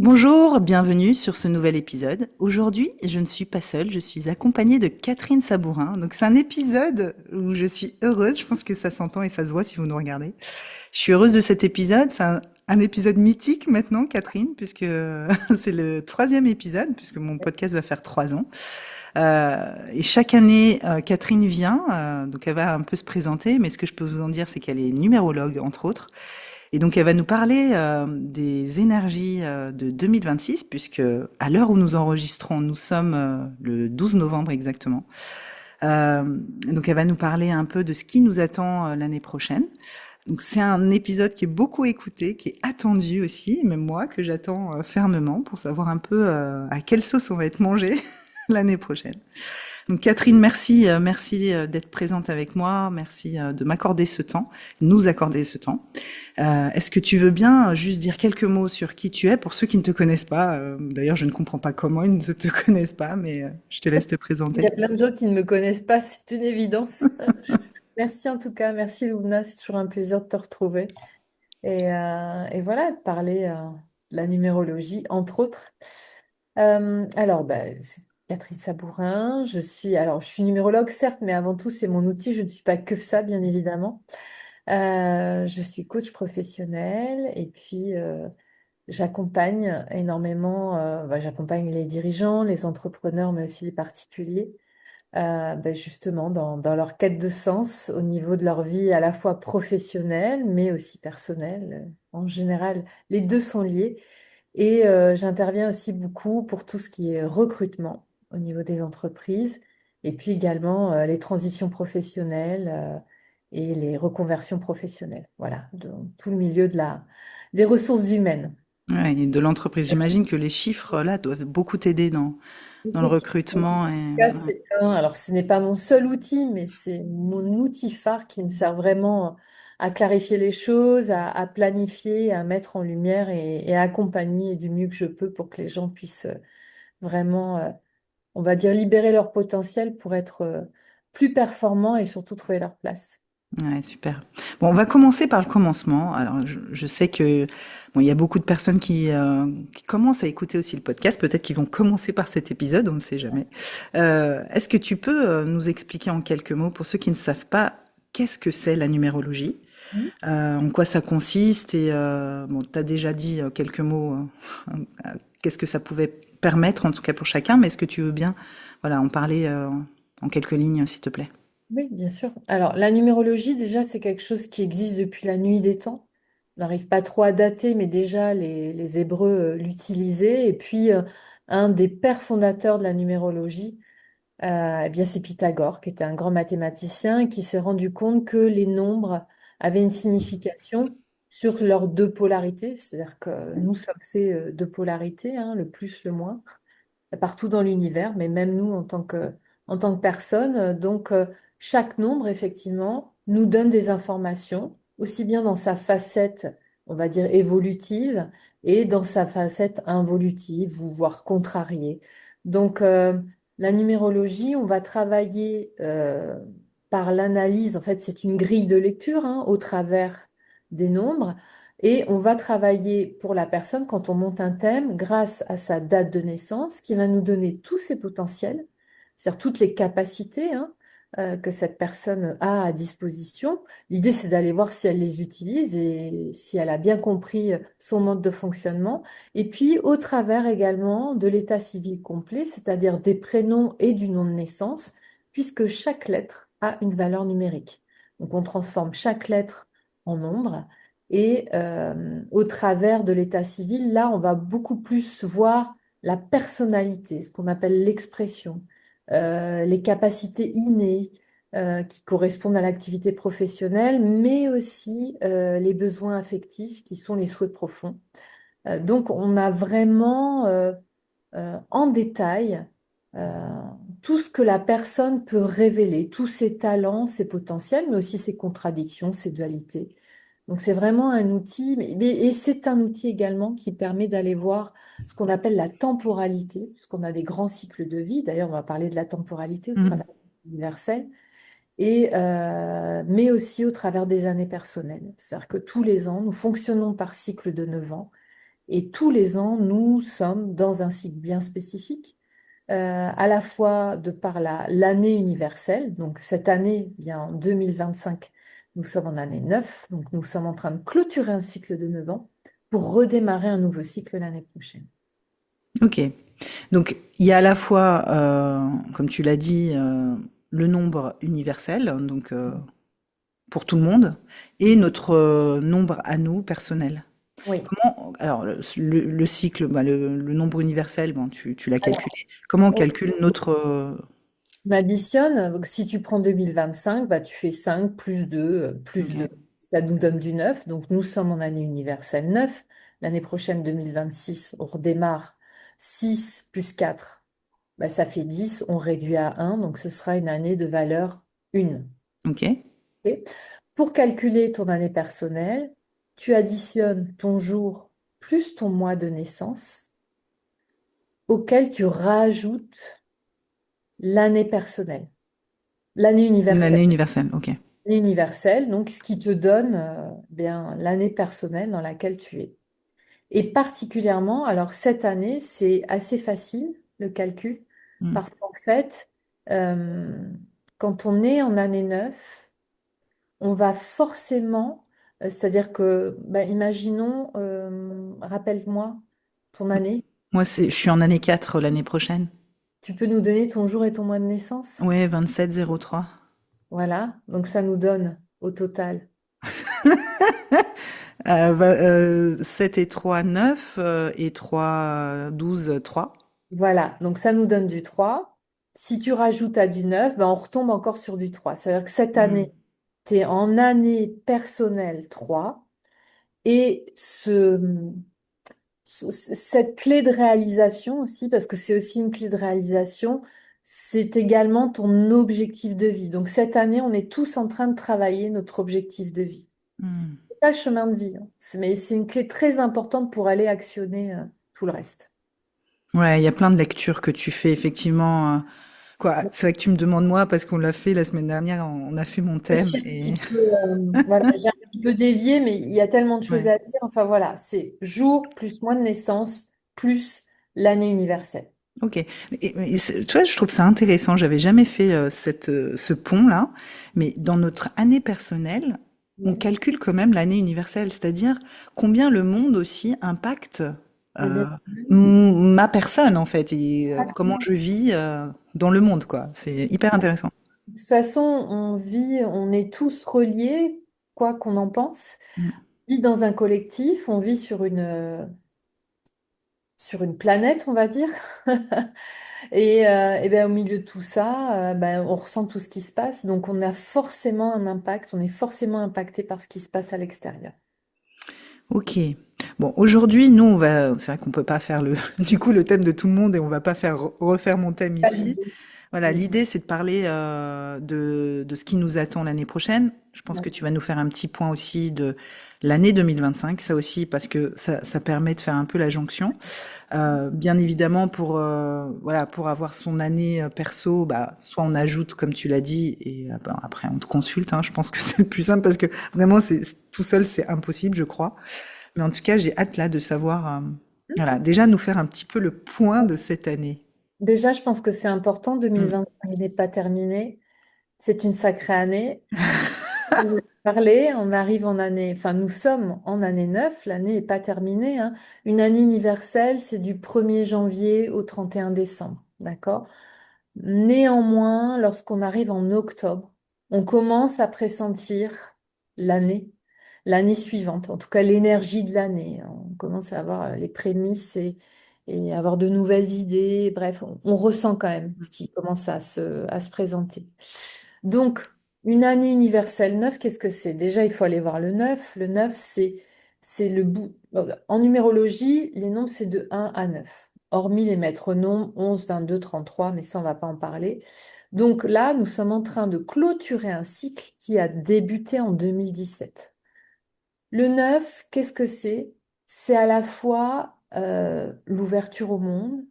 Bonjour, bienvenue sur ce nouvel épisode. Aujourd'hui, je ne suis pas seule, je suis accompagnée de Catherine Sabourin. Donc c'est un épisode où je suis heureuse, je pense que ça s'entend et ça se voit si vous nous regardez. Je suis heureuse de cet épisode, c'est un épisode mythique maintenant, Catherine, puisque c'est le troisième épisode, puisque mon podcast va faire 3 ans. Et chaque année, Catherine vient, donc elle va un peu se présenter, mais ce que je peux vous en dire, c'est qu'elle est numérologue, entre autres. Et donc, elle va nous parler des énergies de 2026, puisque à l'heure où nous enregistrons, nous sommes le 12 novembre exactement. Donc, elle va nous parler un peu de ce qui nous attend l'année prochaine. Donc, c'est un épisode qui est beaucoup écouté, qui est attendu aussi, même moi, que j'attends fermement pour savoir un peu à quelle sauce on va être mangé l'année prochaine. Donc Catherine, merci d'être présente avec moi, merci de m'accorder ce temps, nous accorder ce temps. Est-ce que tu veux bien juste dire quelques mots sur qui tu es pour ceux qui ne te connaissent pas? D'ailleurs, je ne comprends pas comment ils ne te connaissent pas, mais je te laisse te Il y présenter. a plein de gens qui ne me connaissent pas, c'est une évidence. Merci en tout cas, merci Luna, c'est toujours un plaisir de te retrouver. Et voilà, de parler de la numérologie, entre autres. C'est Catherine Sabourin, je suis numérologue certes, mais avant tout c'est mon outil, je ne suis pas que ça, bien évidemment. Je suis coach professionnel et puis j'accompagne énormément, j'accompagne les dirigeants, les entrepreneurs, mais aussi les particuliers justement dans leur quête de sens au niveau de leur vie à la fois professionnelle mais aussi personnelle. En général, les deux sont liés. Et j'interviens aussi beaucoup pour tout ce qui est recrutement au niveau des entreprises et puis également les transitions professionnelles et les reconversions professionnelles. Voilà, dans tout le milieu des ressources humaines. Ouais, et de l'entreprise. J'imagine que les chiffres là doivent beaucoup t'aider dans le Effectivement. En recrutement tout et cas, alors ce n'est pas mon seul outil, mais c'est mon outil phare qui me sert vraiment à clarifier les choses, à planifier, à mettre en lumière et à accompagner du mieux que je peux pour que les gens puissent vraiment, on va dire, libérer leur potentiel pour être plus performants et surtout trouver leur place. ouais, super. Bon, on va commencer par le commencement. Alors, je sais que bon, il y a beaucoup de personnes qui commencent à écouter aussi le podcast. Peut-être qu'ils vont commencer par cet épisode, on ne sait jamais. Est-ce que tu peux nous expliquer en quelques mots, pour ceux qui ne savent pas, qu'est-ce que c'est la numérologie, en quoi ça consiste et bon, tu as déjà dit quelques mots, qu'est-ce que ça pouvait permettre, en tout cas pour chacun, mais est-ce que tu veux bien, voilà, en parler en quelques lignes, s'il te plaît? Oui, bien sûr. Alors, la numérologie, déjà, c'est quelque chose qui existe depuis la nuit des temps. On n'arrive pas trop à dater, mais déjà, les Hébreux l'utilisaient. Et puis, un des pères fondateurs de la numérologie, c'est Pythagore, qui était un grand mathématicien et qui s'est rendu compte que les nombres avaient une signification sur leurs deux polarités. C'est-à-dire que nous sommes ces deux polarités, hein, le plus, le moins partout dans l'univers, mais même nous en tant que personne. Chaque nombre, effectivement, nous donne des informations, aussi bien dans sa facette, on va dire, évolutive, et dans sa facette involutive, ou voire contrariée. Donc, la numérologie, on va travailler par l'analyse, en fait, c'est une grille de lecture hein, au travers des nombres. Et on va travailler pour la personne quand on monte un thème grâce à sa date de naissance qui va nous donner tous ses potentiels, c'est-à-dire toutes les capacités hein, que cette personne a à disposition. L'idée, c'est d'aller voir si elle les utilise et si elle a bien compris son mode de fonctionnement. Et puis, au travers également de l'état civil complet, c'est-à-dire des prénoms et du nom de naissance, puisque chaque lettre a une valeur numérique. Donc, on transforme chaque lettre en nombre. Et au travers de l'état civil, là, on va beaucoup plus voir la personnalité, ce qu'on appelle l'expression, les capacités innées qui correspondent à l'activité professionnelle, mais aussi les besoins affectifs qui sont les souhaits profonds. Donc, on a vraiment en détail euh, tout ce que la personne peut révéler, tous ses talents, ses potentiels, mais aussi ses contradictions, ses dualités. Donc c'est vraiment un outil, et c'est un outil également qui permet d'aller voir ce qu'on appelle la temporalité, puisqu'on a des grands cycles de vie. D'ailleurs, on va parler de la temporalité au travers universel, mais aussi au travers des années personnelles. C'est-à-dire que tous les ans, nous fonctionnons par cycle de 9 ans. Et tous les ans, nous sommes dans un cycle bien spécifique, à la fois de par l'année universelle. Donc cette année, bien en 2025, nous sommes en année 9. Donc nous sommes en train de clôturer un cycle de 9 ans pour redémarrer un nouveau cycle l'année prochaine. Ok. Donc, il y a à la fois, comme tu l'as dit, le nombre universel, donc pour tout le monde, et notre nombre à nous personnel. Oui. Comment, alors, le cycle, bah, le nombre universel, bon, tu l'as Alors, calculé. Comment on on calcule notre... additionne, donc si tu prends 2025, bah, tu fais 5 plus 2 plus 2. ok. Ça nous donne du 9. Donc nous sommes en année universelle 9. L'année prochaine, 2026, on redémarre 6 plus 4. Bah, ça fait 10. On réduit à 1. Donc ce sera une année de valeur 1. Ok. Ok. Pour calculer ton année personnelle, tu additionnes ton jour plus ton mois de naissance auquel tu rajoutes l'année personnelle, l'année universelle. L'année universelle, ok. L'année universelle, donc ce qui te donne bien l'année personnelle dans laquelle tu es. Et particulièrement, alors cette année, c'est assez facile le calcul Hmm. parce qu'en fait, euh, quand on est en année 9, on va forcément, c'est-à-dire que, bah, imaginons, rappelle-moi ton année, Moi, je suis en année 4 l'année prochaine. tu peux nous donner ton jour et ton mois de naissance? Ouais, 2703. Voilà, donc ça nous donne au total. 7 et 3, 9, et 3, 12, 3. Voilà, donc ça nous donne du 3. Si tu rajoutes à du 9, ben on retombe encore sur du 3. C'est-à-dire que cette Hmm. année, tu es en année personnelle 3 et cette clé de réalisation aussi, parce que c'est aussi une clé de réalisation, c'est également ton objectif de vie. Donc cette année, on est tous en train de travailler notre objectif de vie. Hmm. C'est pas le chemin de vie, hein. Mais c'est une clé très importante pour aller actionner tout le reste. Ouais, il y a plein de lectures que tu fais, effectivement. Quoi, c'est vrai que tu me demandes moi parce qu'on l'a fait la semaine dernière, on a fait mon Je thème suis un et petit peu, voilà, j'ai un petit peu dévié, mais il y a tellement de choses ouais. à dire. Enfin voilà, c'est jour plus mois de naissance plus l'année universelle. Ok. Tu vois, je trouve ça intéressant. J'avais jamais fait ce pont-là, mais dans notre année personnelle, on Mhm. calcule quand même l'année universelle, c'est-à-dire combien le monde aussi impacte Eh euh, bien, ma personne en fait et comment je vis dans le monde, quoi. C'est hyper intéressant. de toute façon, on vit, on est tous reliés, quoi qu'on en pense. Mm. On vit dans un collectif, on vit sur une planète, on va dire. Et ben, au milieu de tout ça, ben, on ressent tout ce qui se passe. Donc, on a forcément un impact, on est forcément impacté par ce qui se passe à l'extérieur. Ok. Bon, aujourd'hui, nous, c'est vrai qu'on peut pas faire du coup, le thème de tout le monde et on va pas refaire mon thème Pas ici. l'idée. Voilà, Mm. l'idée, c'est de parler de ce qui nous attend l'année prochaine. Je pense que tu vas nous faire un petit point aussi de l'année 2025, ça aussi, parce que ça permet de faire un peu la jonction. Bien évidemment, voilà, pour avoir son année perso, bah, soit on ajoute, comme tu l'as dit, et ben, après on te consulte. Hein, je pense que c'est le plus simple parce que vraiment, tout seul, c'est impossible, je crois. Mais en tout cas, j'ai hâte là de savoir, voilà, déjà nous faire un petit peu le point de cette année. Déjà, je pense que c'est important. Mm. 2025 n'est pas terminé. C'est une sacrée année. On va parler, on arrive en année, enfin, nous sommes en année 9. L'année n'est pas terminée, hein. Une année universelle, c'est du 1er janvier au 31 décembre. D'accord? Néanmoins, lorsqu'on arrive en octobre, on commence à pressentir l'année, l'année suivante, en tout cas l'énergie de l'année. On commence à avoir les prémices et avoir de nouvelles idées. Bref, on ressent quand même ce qui commence à se présenter. Donc, une année universelle 9, qu'est-ce que c'est? Déjà, il faut aller voir le 9. Le 9, c'est le bout. En numérologie, les nombres, c'est de 1 à 9. Hormis les maîtres nombres 11, 22, 33, mais ça, on va pas en parler. Donc là, nous sommes en train de clôturer un cycle qui a débuté en 2017. Le 9, qu'est-ce que c'est? C'est à la fois l'ouverture au monde.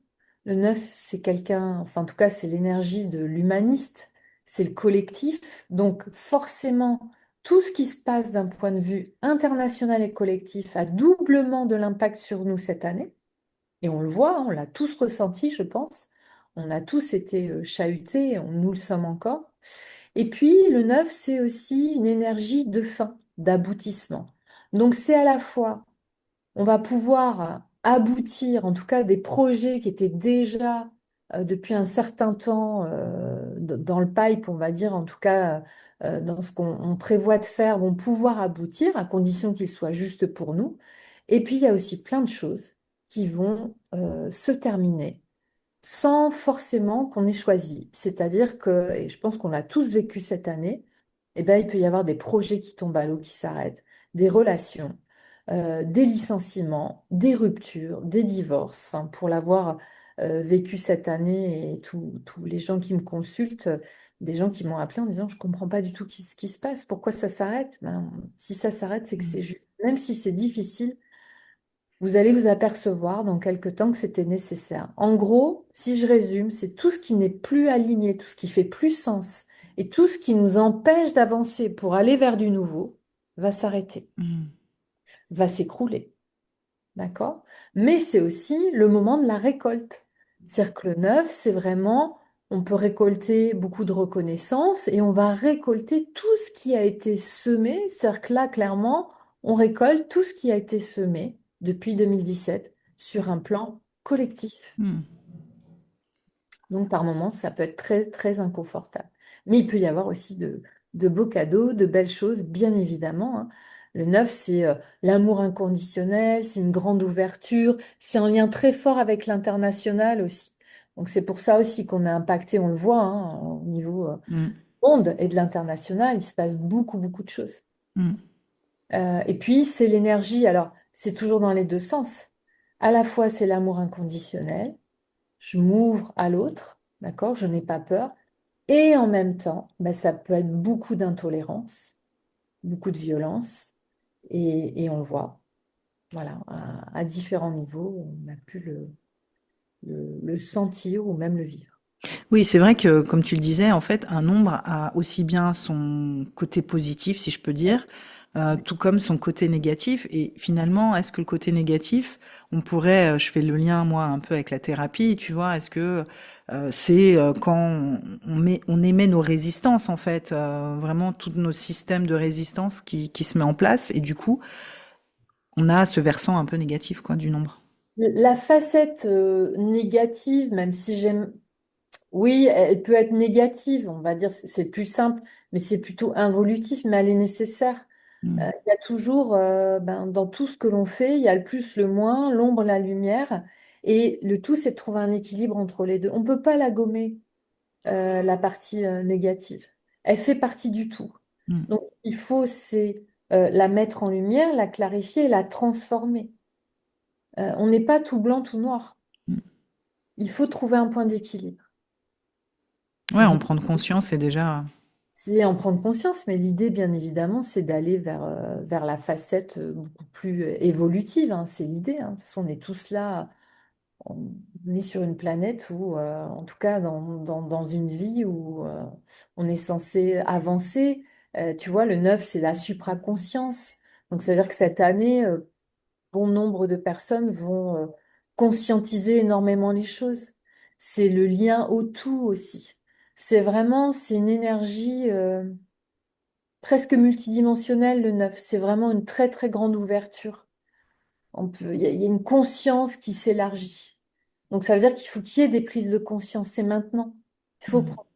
Le 9, c'est quelqu'un, enfin en tout cas, c'est l'énergie de l'humaniste, c'est le collectif. Donc forcément, tout ce qui se passe d'un point de vue international et collectif a doublement de l'impact sur nous cette année. Et on le voit, hein, on l'a tous ressenti, je pense. On a tous été chahutés, nous le sommes encore. Et puis, le 9, c'est aussi une énergie de fin, d'aboutissement. Donc, c'est à la fois on va pouvoir aboutir, en tout cas des projets qui étaient déjà depuis un certain temps dans le pipe, on va dire, en tout cas dans ce qu'on prévoit de faire, vont pouvoir aboutir à condition qu'ils soient justes pour nous. Et puis il y a aussi plein de choses qui vont se terminer sans forcément qu'on ait choisi. C'est-à-dire que, et je pense qu'on l'a tous vécu cette année, eh ben, il peut y avoir des projets qui tombent à l'eau, qui s'arrêtent, des relations, des licenciements, des ruptures, des divorces. Enfin, pour l'avoir vécu cette année et tous les gens qui me consultent, des gens qui m'ont appelé en disant, je ne comprends pas du tout ce qui se passe, pourquoi ça s'arrête? Ben, si ça s'arrête, c'est que Mm. c'est juste. Même si c'est difficile, vous allez vous apercevoir dans quelque temps que c'était nécessaire. En gros, si je résume, c'est tout ce qui n'est plus aligné, tout ce qui fait plus sens et tout ce qui nous empêche d'avancer pour aller vers du nouveau va s'arrêter, Mm. va s'écrouler. D'accord? Mais c'est aussi le moment de la récolte. C'est-à-dire que le neuf, c'est vraiment, on peut récolter beaucoup de reconnaissance et on va récolter tout ce qui a été semé. C'est-à-dire que là, clairement, on récolte tout ce qui a été semé depuis 2017 sur un plan collectif. Mm. Donc, par moments, ça peut être très, très inconfortable. Mais il peut y avoir aussi de beaux cadeaux, de belles choses, bien évidemment, hein. Le neuf, c'est l'amour inconditionnel, c'est une grande ouverture, c'est un lien très fort avec l'international aussi. Donc, c'est pour ça aussi qu'on a impacté, on le voit, hein, au niveau Mm. monde et de l'international, il se passe beaucoup, beaucoup de choses. Mm. Et puis, c'est l'énergie, alors, c'est toujours dans les deux sens. À la fois, c'est l'amour inconditionnel, je m'ouvre à l'autre, d'accord? Je n'ai pas peur. Et en même temps, bah, ça peut être beaucoup d'intolérance, beaucoup de violence, et on le voit, voilà, à différents niveaux, on a pu le sentir ou même le vivre. Oui, c'est vrai que, comme tu le disais, en fait, un nombre a aussi bien son côté positif, si je peux dire, tout comme son côté négatif. Et finalement, est-ce que le côté négatif, on pourrait, je fais le lien, moi, un peu avec la thérapie, tu vois, est-ce que c'est quand on émet nos résistances, en fait, vraiment tous nos systèmes de résistance qui se met en place, et du coup, on a ce versant un peu négatif, quoi, du nombre. La facette négative, même si j'aime, oui, elle peut être négative, on va dire, c'est plus simple, mais c'est plutôt involutif, mais elle est nécessaire. Mm. Il y a toujours, ben, dans tout ce que l'on fait, il y a le plus, le moins, l'ombre, la lumière, et le tout, c'est de trouver un équilibre entre les deux. On ne peut pas la gommer, la partie négative. Elle fait partie du tout. Mm. Donc, il faut, c'est la mettre en lumière, la clarifier et la transformer. On n'est pas tout blanc, tout noir. Mm. Il faut trouver un point d'équilibre. Ouais, en prendre conscience, c'est déjà... C'est en prendre conscience, mais l'idée, bien évidemment, c'est d'aller vers la facette beaucoup plus évolutive, hein. C'est l'idée, hein. De toute façon, on est tous là, on est sur une planète où, en tout cas, dans une vie où on est censé avancer. Tu vois, le neuf, c'est la supraconscience. Donc, ça veut dire que cette année, bon nombre de personnes vont conscientiser énormément les choses. C'est le lien au tout aussi. C'est une énergie presque multidimensionnelle, le neuf. C'est vraiment une très, très grande ouverture. Il y a une conscience qui s'élargit. Donc, ça veut dire qu'il faut qu'il y ait des prises de conscience. C'est maintenant. Il faut Mm. prendre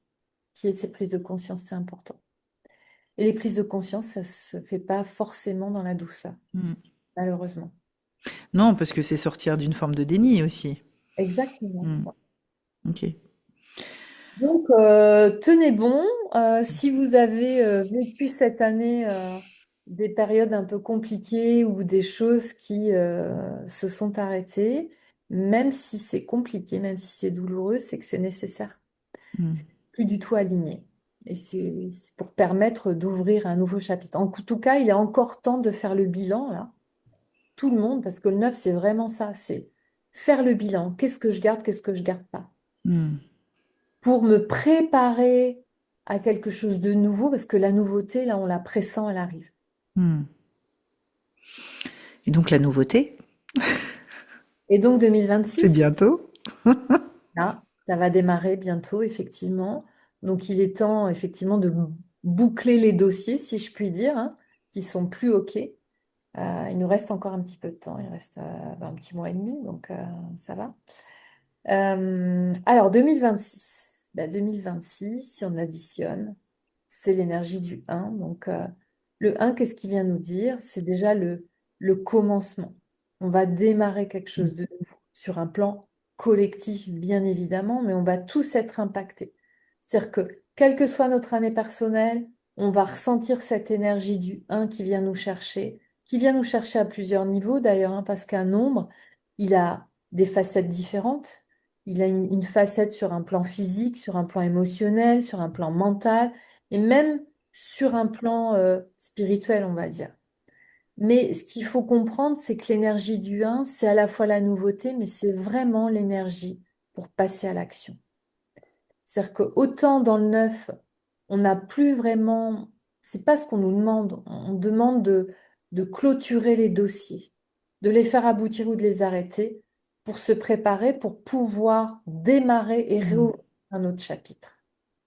qu'il y ait ces prises de conscience, c'est important. Et les prises de conscience, ça se fait pas forcément dans la douceur, Mm. malheureusement. Non, parce que c'est sortir d'une forme de déni aussi. Exactement. Mm. Ok. Donc, tenez bon. Si vous avez vécu cette année des périodes un peu compliquées ou des choses qui se sont arrêtées, même si c'est compliqué, même si c'est douloureux, c'est que c'est nécessaire. Mm. C'est plus du tout aligné. Et c'est pour permettre d'ouvrir un nouveau chapitre. En tout cas, il est encore temps de faire le bilan, là. Tout le monde, parce que le neuf, c'est vraiment ça. C'est faire le bilan. Qu'est-ce que je garde, qu'est-ce que je garde pas? Mm. Pour me préparer. à quelque chose de nouveau, parce que la nouveauté, là, on la pressent, elle arrive. Hmm. Et donc la nouveauté, Et donc c'est 2026, bientôt. là, ça va démarrer bientôt, effectivement. Donc il est temps, effectivement, de boucler les dossiers, si je puis dire, hein, qui sont plus OK. Il nous reste encore un petit peu de temps, il reste un petit mois et demi, donc ça va. Alors 2026, ben, 2026, si on additionne, c'est l'énergie du un. Donc le un, qu'est-ce qu'il vient nous dire? C'est déjà le commencement. On va démarrer quelque Hmm. chose de nouveau sur un plan collectif, bien évidemment, mais on va tous être impactés. C'est-à-dire que, quelle que soit notre année personnelle, on va ressentir cette énergie du un qui vient nous chercher à plusieurs niveaux d'ailleurs, hein, parce qu'un nombre, il a des facettes différentes. Il a une facette sur un plan physique, sur un plan émotionnel, sur un plan mental, et même sur un plan spirituel, on va dire. Mais ce qu'il faut comprendre, c'est que l'énergie du un, c'est à la fois la nouveauté, mais c'est vraiment l'énergie pour passer à l'action. C'est-à-dire que autant dans le neuf, on n'a plus vraiment, c'est pas ce qu'on nous demande, on demande de clôturer les dossiers, de les faire aboutir ou de les arrêter pour se préparer, pour pouvoir démarrer et Hmm. réouvrir un autre chapitre.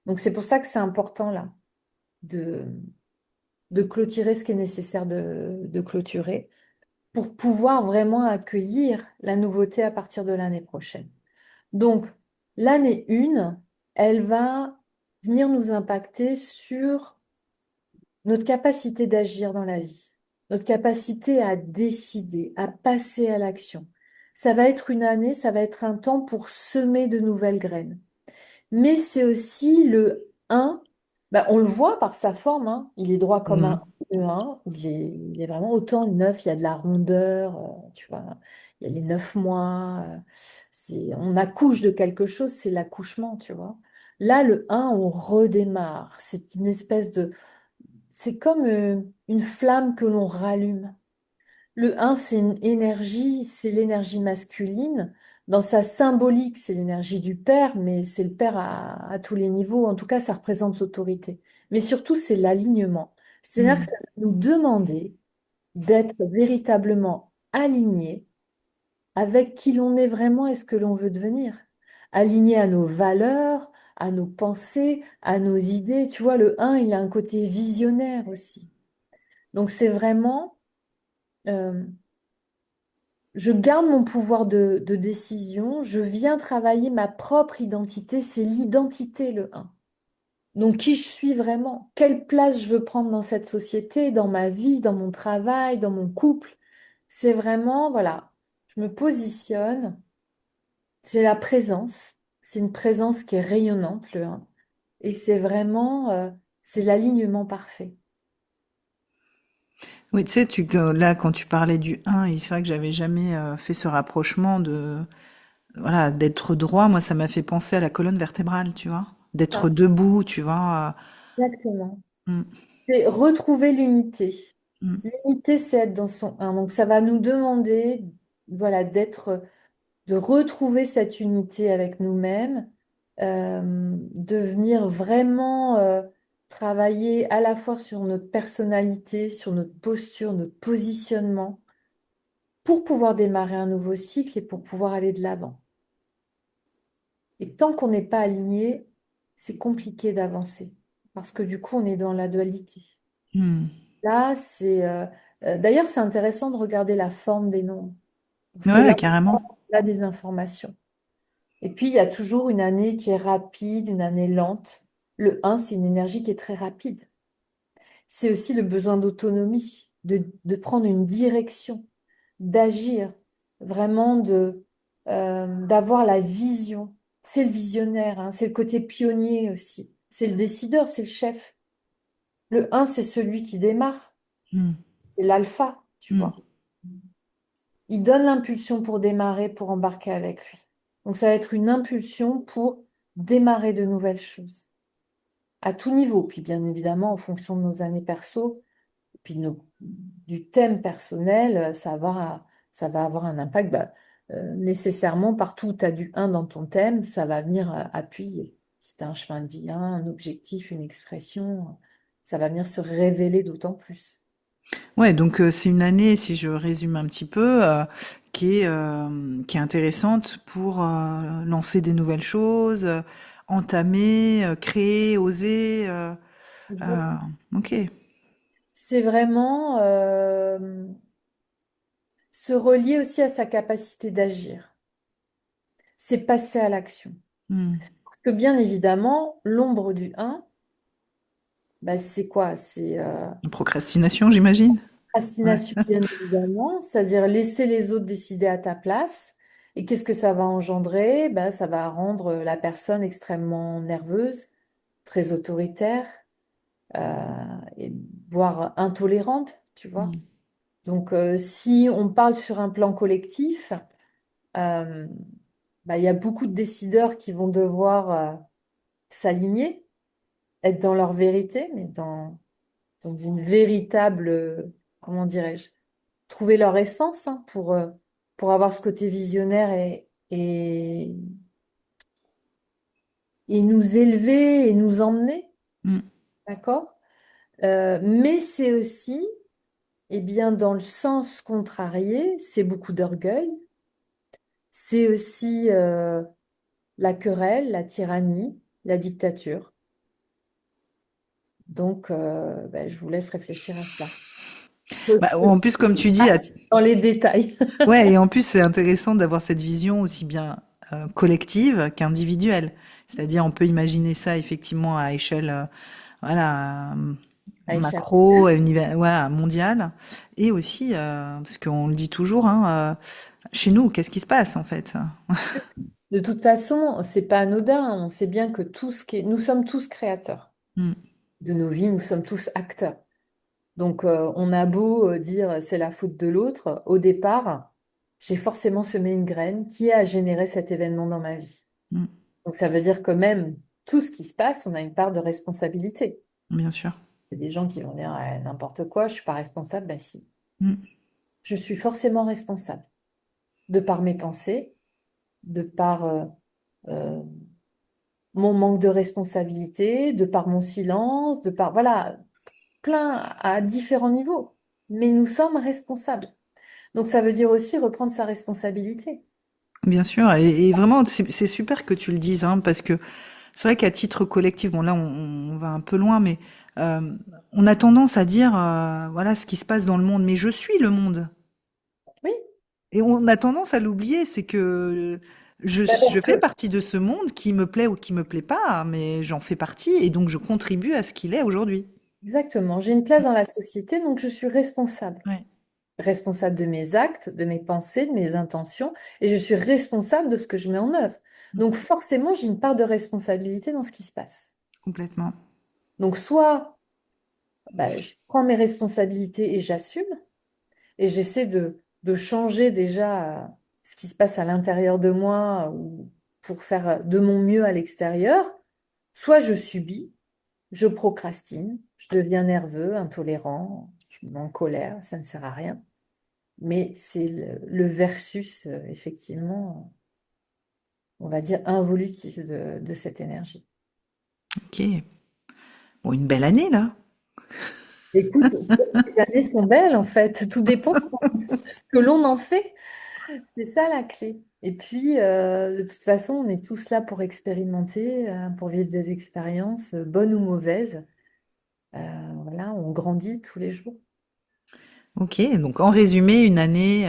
Donc c'est pour ça que c'est important là de, de clôturer ce qui est nécessaire de clôturer pour pouvoir vraiment accueillir la nouveauté à partir de l'année prochaine. Donc, l'année 1, elle va venir nous impacter sur notre capacité d'agir dans la vie, notre capacité à décider, à passer à l'action. Ça va être une année, ça va être un temps pour semer de nouvelles graines. Mais c'est aussi le un. Bah, on le voit par sa forme, hein. Il est droit comme Hmm. un E1, il est vraiment autant le 9, il y a de la rondeur, tu vois, il y a les 9 mois, on accouche de quelque chose, c'est l'accouchement, tu vois. Là, le un, on redémarre, c'est une espèce de, c'est comme une flamme que l'on rallume. Le un, c'est une énergie, c'est l'énergie masculine. Dans sa symbolique, c'est l'énergie du père, mais c'est le père à tous les niveaux. En tout cas, ça représente l'autorité. Mais surtout, c'est l'alignement. C'est-à-dire que Hmm. ça va nous demander d'être véritablement alignés avec qui l'on est vraiment et ce que l'on veut devenir. Alignés à nos valeurs, à nos pensées, à nos idées. Tu vois, le un, il a un côté visionnaire aussi. Donc, c'est vraiment... euh, je garde mon pouvoir de décision, je viens travailler ma propre identité, c'est l'identité le un. Donc qui je suis vraiment, quelle place je veux prendre dans cette société, dans ma vie, dans mon travail, dans mon couple. C'est vraiment, voilà, je me positionne, c'est la présence, c'est une présence qui est rayonnante le un. Et c'est vraiment, c'est l'alignement parfait. Oui, tu sais, là, quand tu parlais du un, et c'est vrai que j'avais jamais fait ce rapprochement de, voilà, d'être droit. Moi, ça m'a fait penser à la colonne vertébrale, tu vois, d'être Ah, debout, tu vois. exactement. Hmm. C'est retrouver l'unité. Hmm. L'unité, c'est être dans son un. Donc, ça va nous demander, voilà, de retrouver cette unité avec nous-mêmes, de venir vraiment travailler à la fois sur notre personnalité, sur notre posture, notre positionnement, pour pouvoir démarrer un nouveau cycle et pour pouvoir aller de l'avant. Et tant qu'on n'est pas aligné, c'est compliqué d'avancer, parce que du coup, on est dans la dualité. Hmm. Là, d'ailleurs, c'est intéressant de regarder la forme des nombres. Parce que Ouais, là, carrément. on a des informations. Et puis, il y a toujours une année qui est rapide, une année lente. Le un, c'est une énergie qui est très rapide. C'est aussi le besoin d'autonomie, de prendre une direction, d'agir, vraiment d'avoir la vision. C'est le visionnaire, hein, c'est le côté pionnier aussi. C'est le décideur, c'est le chef. Le un, c'est celui qui démarre. Hmm. C'est l'alpha, tu Hmm. vois. Il donne l'impulsion pour démarrer, pour embarquer avec lui. Donc ça va être une impulsion pour démarrer de nouvelles choses, à tout niveau. Puis bien évidemment, en fonction de nos années perso, puis du thème personnel, ça va avoir un impact. Bah, nécessairement, partout où tu as du un dans ton thème, ça va venir appuyer. Si tu as un chemin de vie, un objectif, une expression, ça va venir se révéler d'autant plus. Ouais, donc c'est une année, si je résume un petit peu, qui est intéressante pour lancer des nouvelles choses, entamer, créer, oser. Euh, Exactement. ok. C'est vraiment se relier aussi à sa capacité d'agir. C'est passer à l'action. Hmm. Parce que bien évidemment, l'ombre du un, bah, c'est quoi? C'est Procrastination, j'imagine. Ouais. procrastination, bien évidemment, c'est-à-dire laisser les autres décider à ta place. Et qu'est-ce que ça va engendrer? Bah, ça va rendre la personne extrêmement nerveuse, très autoritaire, et voire intolérante, tu vois. Hmm. Donc, si on parle sur un plan collectif, euh, bah, il y a beaucoup de décideurs qui vont devoir s'aligner, être dans leur vérité, mais dans une véritable, comment dirais-je, trouver leur essence hein, pour avoir ce côté visionnaire et nous élever et nous emmener, Hmm. d'accord? Mais c'est aussi, eh bien, dans le sens contrarié, c'est beaucoup d'orgueil, c'est aussi la querelle, la tyrannie, la dictature. Donc, ben, je vous laisse réfléchir à cela. Bah, en plus, comme tu dis, Ah, dans les détails. ouais, et en plus, c'est intéressant d'avoir cette vision aussi bien collective qu'individuelle. C'est-à-dire, on peut imaginer ça effectivement à échelle, voilà, Aïcha. macro, voilà, mondiale, et aussi, parce qu'on le dit toujours, hein, chez nous, qu'est-ce qui se passe en fait? De toute façon, c'est pas anodin. On sait bien que nous sommes tous créateurs Hmm. de nos vies, nous sommes tous acteurs. Donc, on a beau dire c'est la faute de l'autre, au départ, j'ai forcément semé une graine qui a généré cet événement dans ma vie. Hmm. Donc, ça veut dire que même tout ce qui se passe, on a une part de responsabilité. Bien sûr. Il y a des gens qui vont dire n'importe quoi, je suis pas responsable. Ben si, Hmm. je suis forcément responsable de par mes pensées, de par euh, mon manque de responsabilité, de par mon silence, de par, voilà, plein à différents niveaux. Mais nous sommes responsables. Donc ça veut dire aussi reprendre sa responsabilité. Bien sûr, et vraiment, c'est super que tu le dises, hein, parce que c'est vrai qu'à titre collectif, bon là on va un peu loin, mais euh, on a tendance à dire, voilà ce qui se passe dans le monde, mais je suis le monde. Oui, Et on a tendance à l'oublier, c'est que bah je parce fais que partie de ce monde qui me plaît ou qui me plaît pas, mais j'en fais partie et donc je contribue à ce qu'il est aujourd'hui. exactement, j'ai une place dans la société, donc je suis responsable. Ouais. Responsable de mes actes, de mes pensées, de mes intentions, et je suis responsable de ce que je mets en œuvre. Mm. Donc forcément, j'ai une part de responsabilité dans ce qui se passe. Complètement. Donc soit bah, je prends mes responsabilités et j'assume, et j'essaie de changer déjà ce qui se passe à l'intérieur de moi ou pour faire de mon mieux à l'extérieur, soit je subis, je procrastine, je deviens nerveux, intolérant, je me mets en colère, ça ne sert à rien. Mais c'est le versus, effectivement, on va dire involutif de cette énergie. Ok. Bon, une belle année là. Écoute, les années sont belles en fait, tout dépend de ce que l'on en fait. C'est ça la clé. Et puis, de toute façon, on est tous là pour expérimenter, pour vivre des expériences, bonnes ou mauvaises. Voilà, on grandit tous les jours. Ok, donc en résumé, une année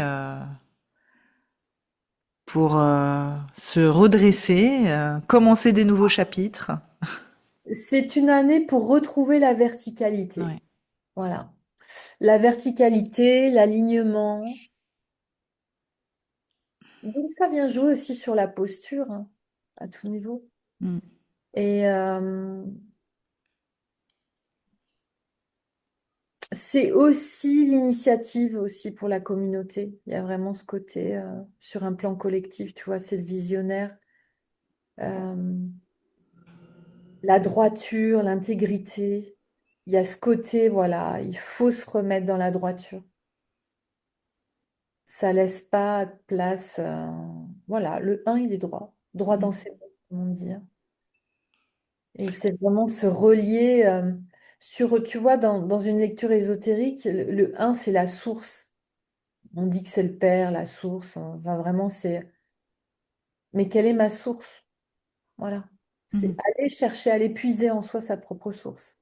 pour se redresser, commencer des nouveaux chapitres. C'est une année pour retrouver la verticalité. Ouais. Voilà. La verticalité, l'alignement. Donc, ça vient jouer aussi sur la posture, hein, à tout niveau. Mm. Et c'est aussi l'initiative aussi pour la communauté. Il y a vraiment ce côté sur un plan collectif, tu vois, c'est le visionnaire. Euh, la droiture, l'intégrité. Il y a ce côté, voilà, il faut se remettre dans la droiture. Ça laisse pas de place. Voilà, le un il est droit. Droit dans Mm. ses bottes, comme on dit, hein. Et c'est vraiment se relier sur, tu vois, dans une lecture ésotérique, le un, c'est la source. On dit que c'est le père, la source. Enfin, vraiment, c'est. Mais quelle est ma source? Voilà. C'est Mhm. aller chercher, aller puiser en soi sa propre source.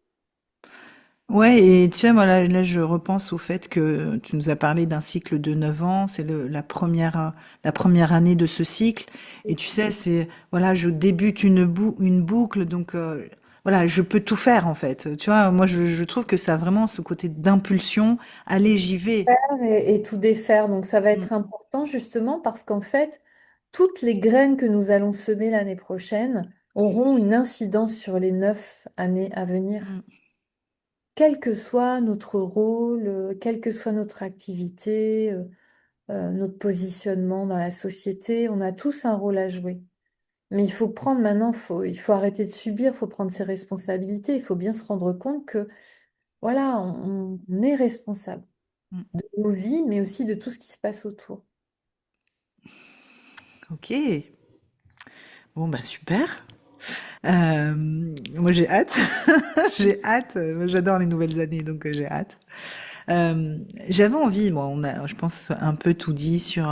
Ouais, et tiens, moi, là, je repense au fait que tu nous as parlé d'un cycle de 9 ans, c'est la première année de ce cycle. Et tu sais, c'est, voilà, je débute une boucle, donc, voilà, je peux tout faire, en fait. Tu vois, moi, je trouve que ça a vraiment ce côté d'impulsion. Allez, j'y vais. Et tout défaire. Donc ça va Mm, être important justement parce qu'en fait, toutes les graines que nous allons semer l'année prochaine auront une incidence sur les 9 années à venir. mm. Quel que soit notre rôle, quelle que soit notre activité, notre positionnement dans la société, on a tous un rôle à jouer. Mais il faut prendre maintenant, il faut arrêter de subir, il faut prendre ses responsabilités, il faut bien se rendre compte que voilà, on est responsable Mm. de nos vies, mais aussi de tout ce qui se passe autour. Ok. Bon, bah, super. Moi, j'ai hâte. J'ai hâte. Moi, j'adore les nouvelles années, donc j'ai hâte. J'avais envie, moi, je pense, un peu tout dit sur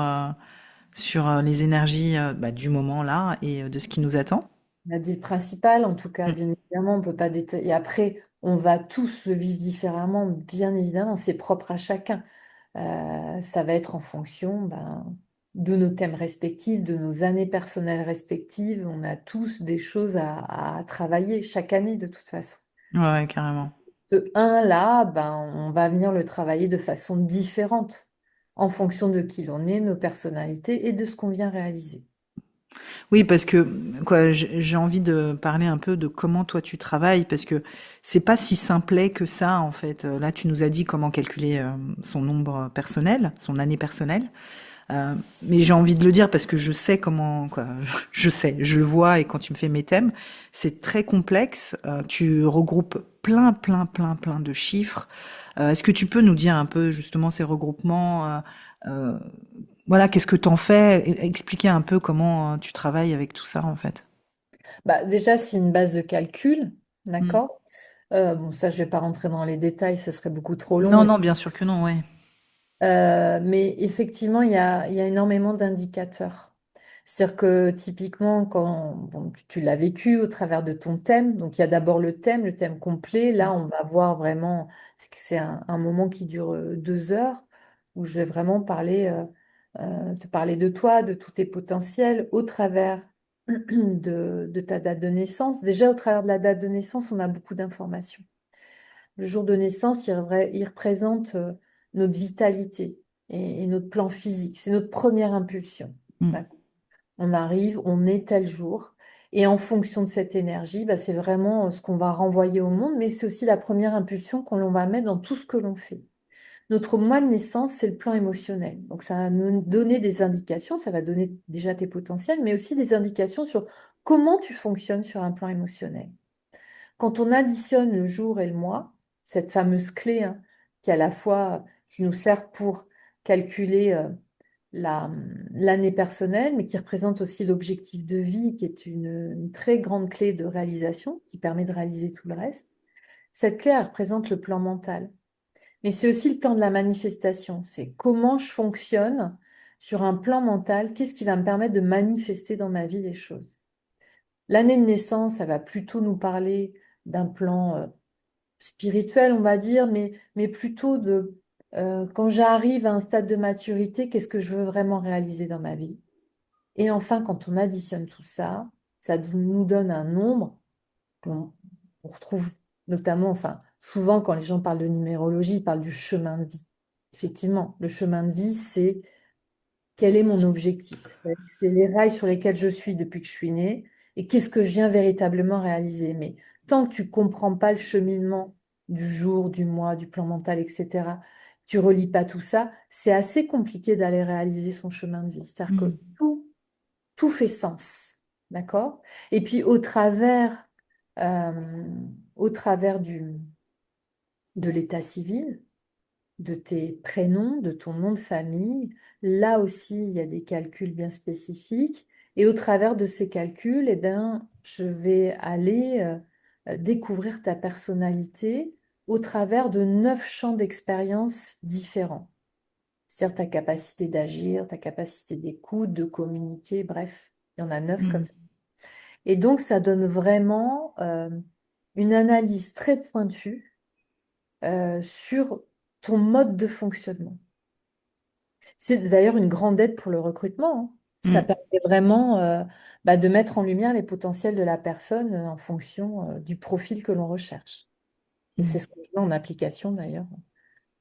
les énergies bah, du moment là et de ce qui nous attend. On a dit le principal, en tout cas, Mm. bien évidemment, on peut pas détailler. Et après, on va tous le vivre différemment, bien évidemment, c'est propre à chacun. Ça va être en fonction de nos thèmes respectifs, de nos années personnelles respectives. On a tous des choses à travailler chaque année de toute façon. Ouais, carrément. Ce un là, on va venir le travailler de façon différente en fonction de qui l'on est, nos personnalités et de ce qu'on vient réaliser. Oui, parce que quoi, j'ai envie de parler un peu de comment toi tu travailles, parce que c'est pas si simplet que ça en fait. Là, tu nous as dit comment calculer son nombre personnel, son année personnelle. Mais j'ai envie de le dire parce que je sais comment, quoi. Je sais, je le vois et quand tu me fais mes thèmes, c'est très complexe. Tu regroupes plein de chiffres. Est-ce que tu peux nous dire un peu justement ces regroupements voilà, qu'est-ce que t'en fais? Expliquer un peu comment tu travailles avec tout ça en fait. Déjà, c'est une base de calcul, Mm. d'accord? Bon, ça, je vais pas rentrer dans les détails, ça serait beaucoup trop long. Non, non, bien sûr que non, ouais. Mais effectivement, il y a énormément d'indicateurs. C'est-à-dire que typiquement, quand bon, tu l'as vécu au travers de ton thème, donc il y a d'abord le thème complet. Là, on va voir vraiment, c'est que c'est un moment qui dure 2 heures, où je vais vraiment te parler de toi, de tous tes potentiels, au travers de ta date de naissance. Déjà, au travers de la date de naissance, on a beaucoup d'informations. Le jour de naissance, il représente notre vitalité et notre plan physique. C'est notre première impulsion. Mm. D'accord. On arrive, on est tel jour. Et en fonction de cette énergie, c'est vraiment ce qu'on va renvoyer au monde, mais c'est aussi la première impulsion qu'on va mettre dans tout ce que l'on fait. Notre mois de naissance, c'est le plan émotionnel. Donc ça va nous donner des indications, ça va donner déjà tes potentiels, mais aussi des indications sur comment tu fonctionnes sur un plan émotionnel. Quand on additionne le jour et le mois, cette fameuse clé qui à la fois qui nous sert pour calculer l'année personnelle, mais qui représente aussi l'objectif de vie, qui est une très grande clé de réalisation, qui permet de réaliser tout le reste. Cette clé, elle représente le plan mental. Mais c'est aussi le plan de la manifestation. C'est comment je fonctionne sur un plan mental, qu'est-ce qui va me permettre de manifester dans ma vie les choses. L'année de naissance, ça va plutôt nous parler d'un plan spirituel, on va dire, mais plutôt de quand j'arrive à un stade de maturité, qu'est-ce que je veux vraiment réaliser dans ma vie. Et enfin, quand on additionne tout ça, ça nous donne un nombre qu'on retrouve notamment, enfin, souvent quand les gens parlent de numérologie, ils parlent du chemin de vie. Effectivement, le chemin de vie, c'est quel est mon objectif? C'est les rails sur lesquels je suis depuis que je suis née et qu'est-ce que je viens véritablement réaliser. Mais tant que tu comprends pas le cheminement du jour, du mois, du plan mental, etc., tu relis pas tout ça, c'est assez compliqué d'aller réaliser son chemin de vie. C'est-à-dire que Mm. tout fait sens. D'accord? Et puis euh, au travers de l'état civil, de tes prénoms, de ton nom de famille. Là aussi, il y a des calculs bien spécifiques. Et au travers de ces calculs, eh ben, je vais aller découvrir ta personnalité au travers de 9 champs d'expérience différents. C'est-à-dire ta capacité d'agir, ta capacité d'écoute, de communiquer, bref, il y en a 9 comme Mm. ça. Et donc, ça donne vraiment une analyse très pointue sur ton mode de fonctionnement. C'est d'ailleurs une grande aide pour le recrutement, hein. Ça Mm. permet vraiment de mettre en lumière les potentiels de la personne en fonction du profil que l'on recherche. Et Mm. c'est ce que je mets en application d'ailleurs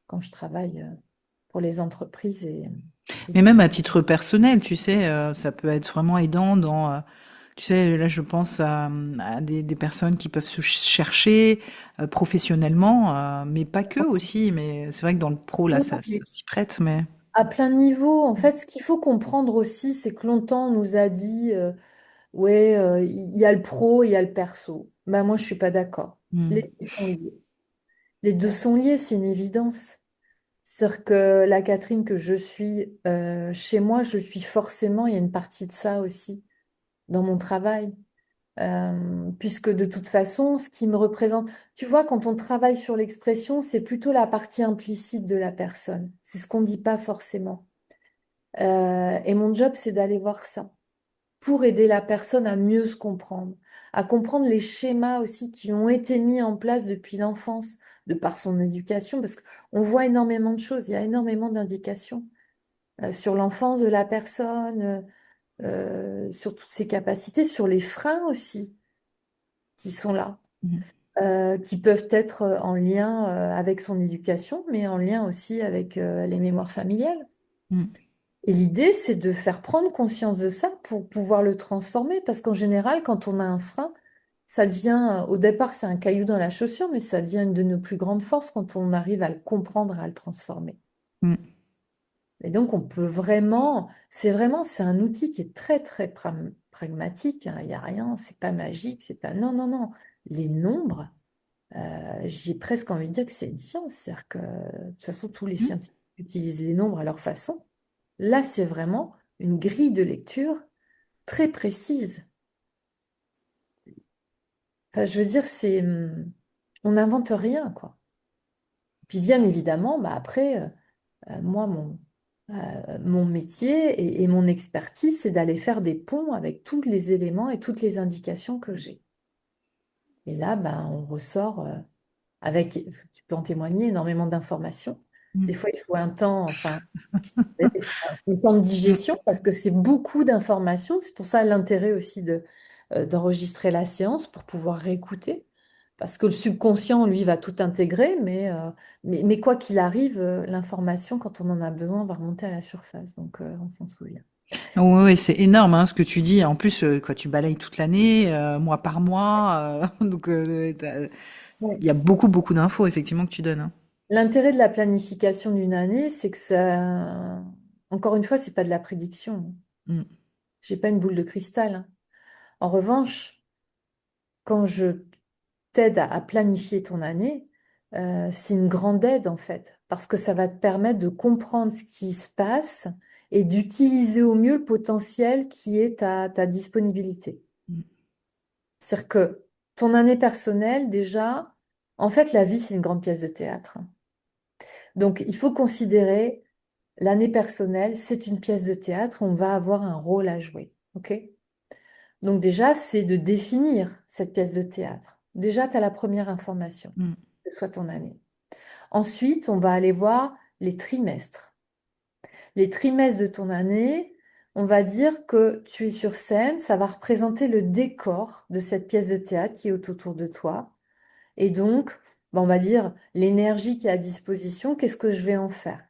quand je travaille pour les entreprises et Mais même les... à titre personnel, tu sais, ça peut être vraiment aidant dans, tu sais, là je pense à des personnes qui peuvent se chercher professionnellement, mais pas que aussi. Mais c'est vrai que dans le pro, là, ça s'y prête, mais... À plein de niveaux, en fait, ce qu'il faut comprendre aussi, c'est que longtemps on nous a dit, ouais, il y a le pro et il y a le perso. Ben, moi, je suis pas d'accord. Les Mm. deux sont liés. Les deux sont liés, c'est une évidence. C'est-à-dire que la Catherine que je suis chez moi, je suis forcément, il y a une partie de ça aussi dans mon travail. Puisque de toute façon, ce qui me représente, tu vois, quand on travaille sur l'expression, c'est plutôt la partie implicite de la personne. C'est ce qu'on ne dit pas forcément. Et mon job, c'est d'aller voir ça pour aider la personne à mieux se comprendre, à comprendre les schémas aussi qui ont été mis en place depuis l'enfance, de par son éducation, parce qu'on voit énormément de choses, il y a énormément d'indications sur l'enfance de la personne, sur toutes ses capacités, sur les freins aussi qui sont là, Mm. qui peuvent être en lien avec son éducation, mais en lien aussi avec les mémoires familiales. Mm. Et l'idée, c'est de faire prendre conscience de ça pour pouvoir le transformer. Parce qu'en général, quand on a un frein, ça devient, au départ, c'est un caillou dans la chaussure, mais ça devient une de nos plus grandes forces quand on arrive à le comprendre, à le transformer. Mm. Et donc, on peut vraiment, c'est un outil qui est très, très pragmatique, hein. Il n'y a rien, c'est pas magique, c'est pas, non, non, non. Les nombres, j'ai presque envie de dire que c'est une science. C'est-à-dire que, de toute façon, tous les Mm. scientifiques utilisent les nombres à leur façon. Là, c'est vraiment une grille de lecture très précise. Enfin, je veux dire, on n'invente rien, quoi. Puis bien évidemment, après, moi, mon métier et mon expertise, c'est d'aller faire des ponts avec tous les éléments et toutes les indications que j'ai. Et là, on ressort avec, tu peux en témoigner, énormément d'informations. Des Mm. fois, il faut un temps, enfin, il faut un temps de Mm. digestion parce que c'est beaucoup d'informations. C'est pour ça l'intérêt aussi d'enregistrer la séance pour pouvoir réécouter. Parce que le subconscient, lui, va tout intégrer, mais quoi qu'il arrive, l'information, quand on en a besoin, va remonter à la surface. Donc, on s'en souvient. Oui, ouais, c'est énorme hein, ce que tu dis. En plus, quoi, tu balayes toute l'année, mois par mois. Donc, il Ouais. y a beaucoup, beaucoup d'infos, effectivement, que tu donnes. Hein. L'intérêt de la planification d'une année, c'est que ça, encore une fois, c'est pas de la prédiction. Mm. J'ai pas une boule de cristal, hein. En revanche, quand je t'aide à planifier ton année, c'est une grande aide en fait, parce que ça va te permettre de comprendre ce qui se passe et d'utiliser au mieux le potentiel qui est à ta disponibilité. Mm. C'est-à-dire que ton année personnelle, déjà, en fait, la vie, c'est une grande pièce de théâtre. Donc, il faut considérer l'année personnelle, c'est une pièce de théâtre, on va avoir un rôle à jouer. OK? Donc déjà, c'est de définir cette pièce de théâtre. Déjà, tu as la première information, Mm. que soit ton année. Ensuite, on va aller voir les trimestres. Les trimestres de ton année, on va dire que tu es sur scène, ça va représenter le décor de cette pièce de théâtre qui est autour de toi. Et donc, on va dire l'énergie qui est à disposition, qu'est-ce que je vais en faire?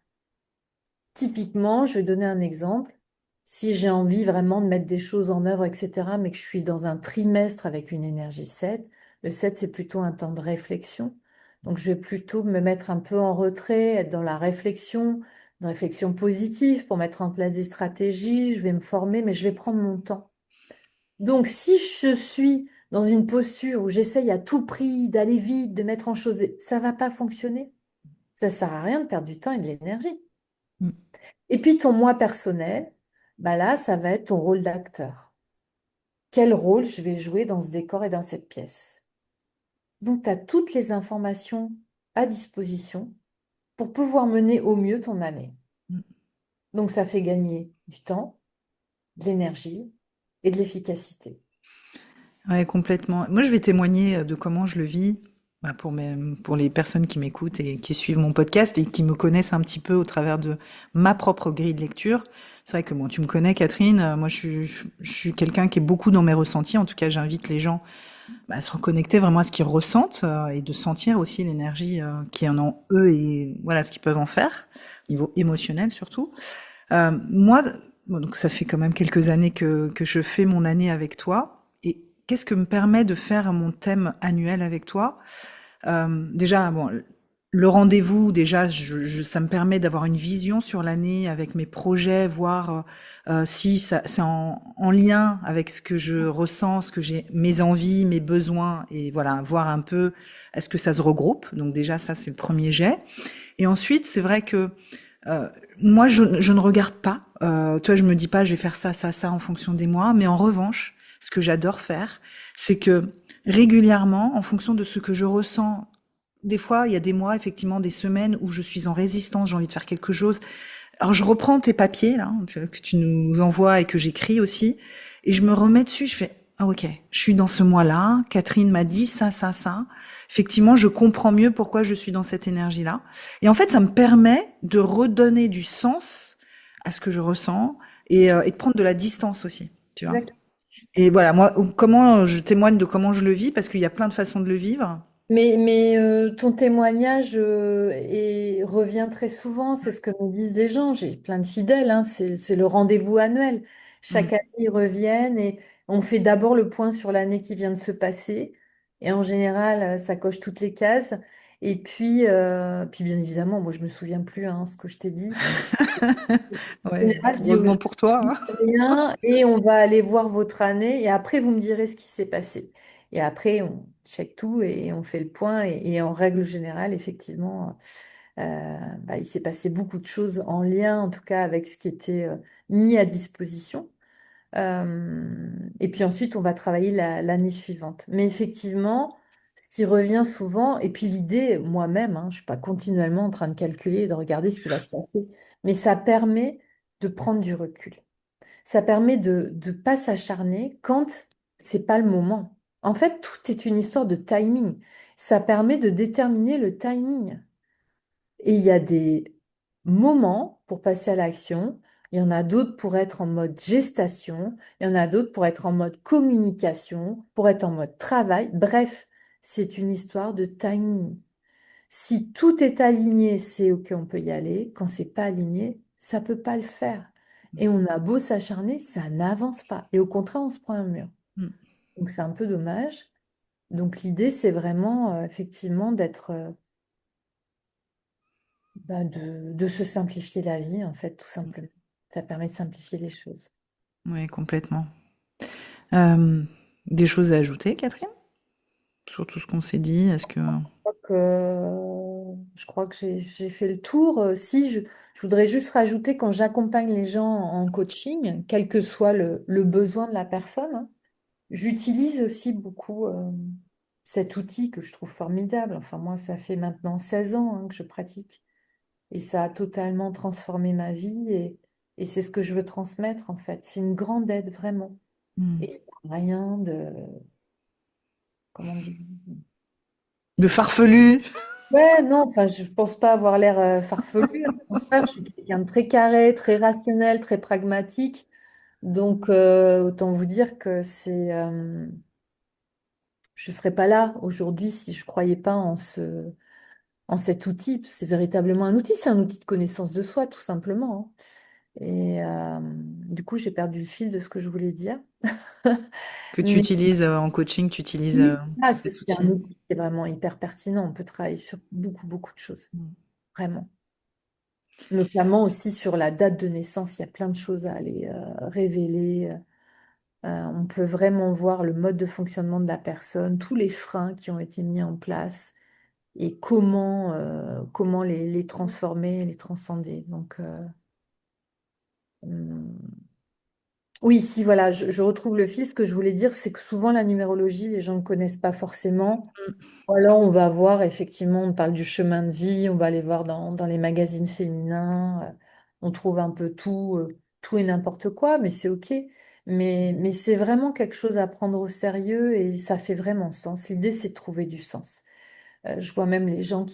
Typiquement, je vais donner un exemple. Si j'ai envie vraiment de mettre des choses en œuvre, etc., mais que je suis dans un trimestre avec une énergie 7, le 7, c'est plutôt un temps de réflexion. Donc, je vais plutôt me mettre un peu en retrait, être dans la réflexion, une réflexion positive pour mettre en place des stratégies. Je vais me former, mais je vais prendre mon temps. Donc, si je suis dans une posture où j'essaye à tout prix d'aller vite, de mettre en chose, ça va pas fonctionner. Ça sert à rien de perdre du temps et de l'énergie. Mm. Et puis ton moi personnel, là, ça va être ton rôle d'acteur. quel rôle je vais jouer dans ce décor et dans cette pièce. Donc, tu as toutes les informations à disposition pour pouvoir mener au mieux ton année. Donc, ça fait gagner du temps, de l'énergie et de l'efficacité. Ouais, complètement. Moi, je vais témoigner de comment je le vis bah, pour les personnes qui m'écoutent et qui suivent mon podcast et qui me connaissent un petit peu au travers de ma propre grille de lecture. C'est vrai que bon, tu me connais, Catherine. Moi, je suis quelqu'un qui est beaucoup dans mes ressentis. En tout cas, j'invite les gens bah, à se reconnecter vraiment à ce qu'ils ressentent et de sentir aussi l'énergie qui en ont eux et voilà ce qu'ils peuvent en faire, au niveau émotionnel surtout. Moi, bon, donc ça fait quand même quelques années que je fais mon année avec toi. Et qu'est-ce que me permet de faire mon thème annuel avec toi? Déjà, bon, le rendez-vous, déjà, ça me permet d'avoir une vision sur l'année avec mes projets, voir si ça, c'est en lien avec ce que je ressens, ce que j'ai, mes envies, mes besoins, et voilà, voir un peu est-ce que ça se regroupe. Donc déjà, ça, c'est le premier jet. Et ensuite, c'est vrai que euh, moi, je ne regarde pas. Toi, je me dis pas, je vais faire ça, ça, ça en fonction des mois. Mais en revanche, ce que j'adore faire, c'est que régulièrement, en fonction de ce que je ressens, des fois, il y a des mois, effectivement, des semaines où je suis en résistance, j'ai envie de faire quelque chose. Alors, je reprends tes papiers, là, que tu nous envoies et que j'écris aussi, et je me remets dessus, je fais, ah, ok, je suis dans ce mois-là, Catherine m'a dit ça, ça, ça. Effectivement, je comprends mieux pourquoi je suis dans cette énergie-là. Et en fait, ça me permet de redonner du sens à ce que je ressens et de prendre de la distance aussi, tu vois. Exact. Et voilà, moi, comment je témoigne de comment je le vis, parce qu'il y a plein de façons de le vivre. Mais ton témoignage revient très souvent, c'est ce que me disent les gens. J'ai plein de fidèles, hein, c'est le rendez-vous annuel. Mm. Chaque année, ils reviennent et on fait d'abord le point sur l'année qui vient de se passer. Et en général, ça coche toutes les cases. Et puis bien évidemment, moi, je me souviens plus hein, ce que je t'ai dit. En Ouais, général, je dis aux heureusement gens, pour toi, hein. rien et on va aller voir votre année et après vous me direz ce qui s'est passé. Et après on check tout et on fait le point et en règle générale, effectivement, bah, il s'est passé beaucoup de choses en lien en tout cas avec ce qui était mis à disposition. Et puis ensuite on va travailler l'année suivante. Mais effectivement, ce qui revient souvent, et puis l'idée, moi-même, hein, je ne suis pas continuellement en train de calculer et de regarder ce qui va se passer, mais ça permet de prendre du recul. Ça permet de ne pas s'acharner quand c'est pas le moment. En fait, tout est une histoire de timing. Ça permet de déterminer le timing. Et il y a des moments pour passer à l'action. Il y en a d'autres pour être en mode gestation. Il y en a d'autres pour être en mode communication, pour être en mode travail. Bref, c'est une histoire de timing. Si tout est aligné, c'est OK, on peut y aller. Quand c'est pas aligné, ça peut pas le faire. Et on a beau s'acharner, ça n'avance pas. Et au contraire, on se prend un mur. Mm. Donc c'est un peu dommage. Donc l'idée, c'est vraiment effectivement d'être, bah, de se simplifier la vie, en fait, tout simplement. Ça permet de simplifier les choses. Oui, complètement. Euh, des choses à ajouter, Catherine, sur tout ce qu'on s'est dit? Est-ce que... Je crois que j'ai fait le tour. Si je voudrais juste rajouter quand j'accompagne les gens en coaching, quel que soit le besoin de la personne, hein, j'utilise aussi beaucoup cet outil que je trouve formidable. Enfin, moi, ça fait maintenant 16 ans hein, que je pratique et ça a totalement transformé ma vie et c'est ce que je veux transmettre en fait. C'est une grande aide vraiment. Hmm. Et c'est rien de, comment dire, De farfelu? ouais, non, enfin, je pense pas avoir l'air farfelu. Au contraire, je suis quelqu'un de très carré, très rationnel, très pragmatique. Donc, autant vous dire que je serais pas là aujourd'hui si je croyais pas en cet outil. C'est véritablement un outil, c'est un outil de connaissance de soi, tout simplement. Hein. Et du coup, j'ai perdu le fil de ce que je voulais dire. Que tu Mais utilises en coaching, tu utilises oui, cet c'est un outil. outil qui est vraiment hyper pertinent. On peut travailler sur beaucoup, beaucoup de choses, Hmm. vraiment. Notamment aussi sur la date de naissance, il y a plein de choses à aller révéler. On peut vraiment voir le mode de fonctionnement de la personne, tous les freins qui ont été mis en place et comment les transformer, les transcender. Donc, hum, Oui, si, voilà, je retrouve le fil. Ce que je voulais dire, c'est que souvent la numérologie, les gens ne connaissent pas forcément. Ou alors on va voir, effectivement, on parle du chemin de vie, on va aller voir dans les magazines féminins, on trouve un peu tout et n'importe quoi, mais c'est OK. Mais c'est vraiment quelque chose à prendre au sérieux et ça fait vraiment sens. L'idée, c'est de trouver du sens. Je vois même les gens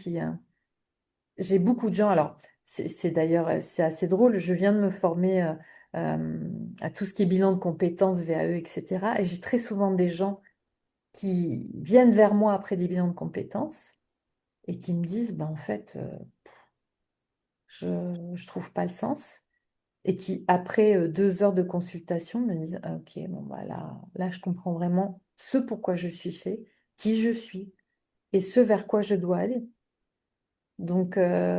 j'ai beaucoup de gens, alors c'est d'ailleurs c'est assez drôle, je viens de me former à tout ce qui est bilan de compétences, VAE, etc. Et j'ai très souvent des gens qui viennent vers moi après des bilans de compétences et qui me disent, bah, en fait, je trouve pas le sens. Et qui, après 2 heures de consultation, me disent, ah, ok, bon, bah, là, je comprends vraiment ce pourquoi je suis fait, qui je suis et ce vers quoi je dois aller. Donc,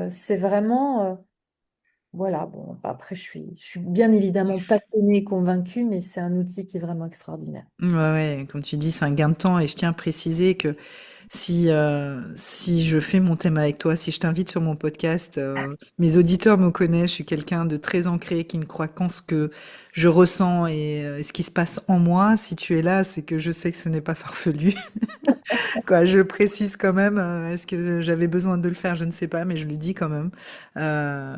c'est vraiment, voilà, bon, après, je suis bien évidemment passionnée et convaincue, mais c'est un outil qui est vraiment extraordinaire. Ouais, ouais, comme tu dis, c'est un gain de temps et je tiens à préciser que si je fais mon thème avec toi, si je t'invite sur mon podcast, mes auditeurs me connaissent, je suis quelqu'un de très ancré qui ne croit qu'en ce que je ressens et ce qui se passe en moi. Si tu es là, c'est que je sais que ce n'est pas farfelu. Quoi, je précise quand même. Est-ce que j'avais besoin de le faire? Je ne sais pas, mais je le dis quand même. Euh,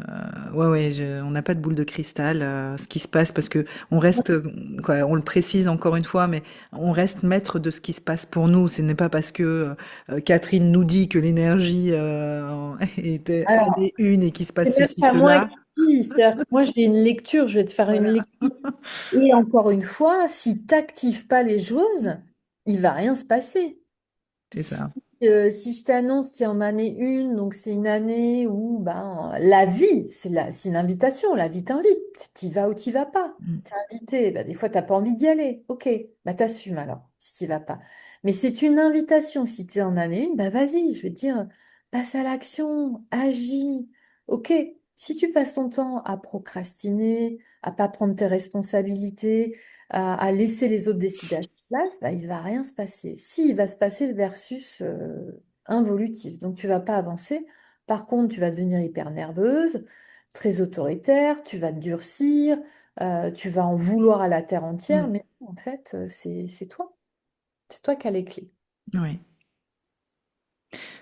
ouais, ouais, on n'a pas de boule de cristal. Ce qui se passe, parce que on reste, quoi, on le précise encore une fois, mais on reste maître de ce qui se passe pour nous. Ce n'est pas parce que Catherine nous dit que l'énergie était Alors, année une et qu'il se passe c'est même ceci, pas moi cela. qui dis, c'est-à-dire que moi j'ai une lecture, je vais te faire une Voilà, lecture. Et encore une fois, si tu n'actives pas les choses, il va rien se passer. c'est Si, ça. si je t'annonce que tu es en année 1, donc c'est une année où ben, la vie, c'est une invitation, la vie t'invite. Tu vas ou tu vas pas. Mm, Tu es invité, ben, des fois tu n'as pas envie d'y aller. Ok, bah, t'assumes alors si tu vas pas. Mais c'est une invitation. Si tu es en année 1, bah, vas-y, je vais te dire, passe à l'action, agis. Ok, si tu passes ton temps à procrastiner, à pas prendre tes responsabilités, à laisser les autres décider place, bah, il va rien se passer. Si, il va se passer le versus involutif. Donc, tu vas pas avancer. Par contre, tu vas devenir hyper nerveuse, très autoritaire, tu vas te durcir, tu vas en vouloir à la terre entière, mm, mais en fait, c'est toi. C'est toi qui as les clés. ouais.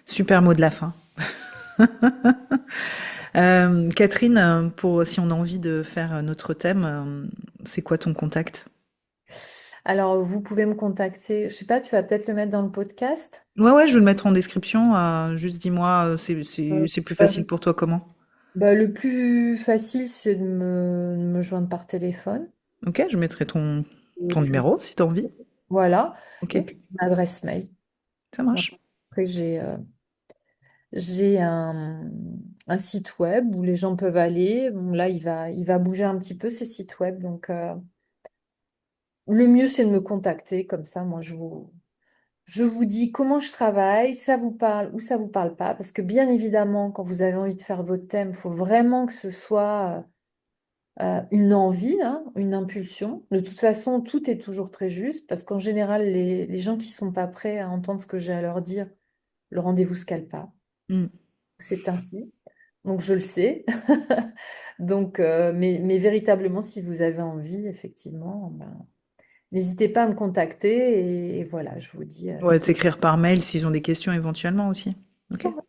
Super mot de la fin. Catherine, pour si on a envie de faire notre thème, c'est quoi ton contact? Alors, vous pouvez me contacter. Je sais pas, tu vas peut-être le mettre dans le podcast. Ouais, ouais, je vais le mettre en description. Juste dis-moi, Euh, c'est plus bah, facile pour toi comment? bah, le plus facile, c'est de me joindre par téléphone. Ok, je mettrai Et ton puis, numéro si tu as envie. voilà. Ok, Et puis, mon adresse mail. ça Voilà. marche. Après, j'ai un site web où les gens peuvent aller. Bon, là, il va bouger un petit peu ce site web. Donc, le mieux, c'est de me contacter. Comme ça, moi, je vous dis comment je travaille, ça vous parle ou ça vous parle pas. Parce que bien évidemment, quand vous avez envie de faire votre thème, il faut vraiment que ce soit une envie, hein, une impulsion. De toute façon, tout est toujours très juste. Parce qu'en général, les gens qui sont pas prêts à entendre ce que j'ai à leur dire, le rendez-vous se cale pas. Mm. C'est ainsi. Donc je le sais. Donc, mais véritablement, si vous avez envie, effectivement, ben, n'hésitez pas à me contacter et voilà, je vous dis ce Ouais, qui t'écrire par mail s'ils ont des questions éventuellement aussi. Ok. sort.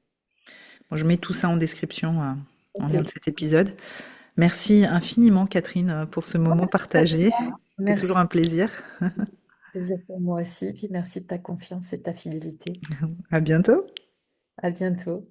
Bon, je mets tout ça en description en Ok. lien de cet épisode. Merci infiniment, Catherine, pour ce moment partagé. C'est toujours Merci. un plaisir. Plaisir pour moi aussi. Puis merci de ta confiance et de ta fidélité. À bientôt. À bientôt.